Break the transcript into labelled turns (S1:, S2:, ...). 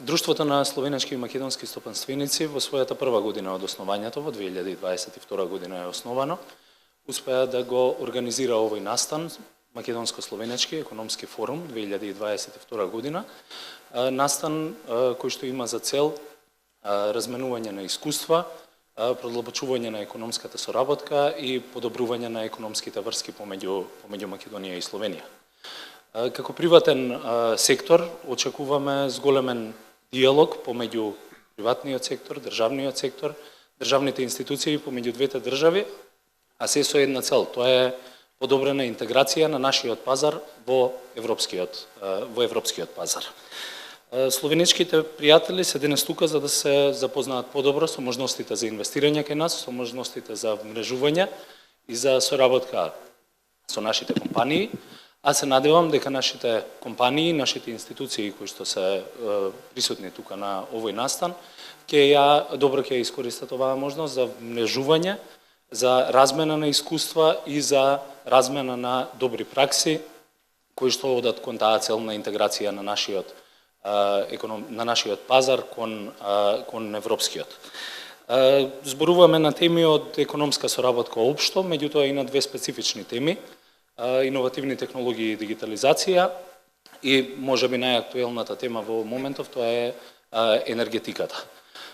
S1: Друштвото на словенечки и македонски стопанственици во својата прва година од основањето, во 2022 година е основано, успеа да го организира овој настан, Македонско-словенечки економски форум 2022 година, настан кој што има за цел разменување на искуства, продлабочување на економската соработка и подобрување на економските врски помеѓу Македонија и Словенија. Како приватен сектор очекуваме зголемен диалог помеѓу приватниот сектор, државниот сектор, државните институции помеѓу двете држави, а се со една цел, тоа е подобрена интеграција на нашиот пазар во европскиот пазар. Словенечките пријатели се денес тука за да се запознаат подобро со можностите за инвестирање кај нас, со можностите за вмрежување и за соработка со нашите компании, а се надевам дека нашите компании, нашите институции кои што се присутни тука на овој настан, добро ќе искористат оваа можност за вмрежување, за размена на искуства и за размена на добри пракси кои што одат кон таа цел на интеграција на нашиот пазар кон европскиот. Зборуваме на теми од економска соработка општо, меѓутоа и на две специфични теми: иновативни технологии и дигитализација, и можеби најактуелната тема во моментов тоа е енергетиката.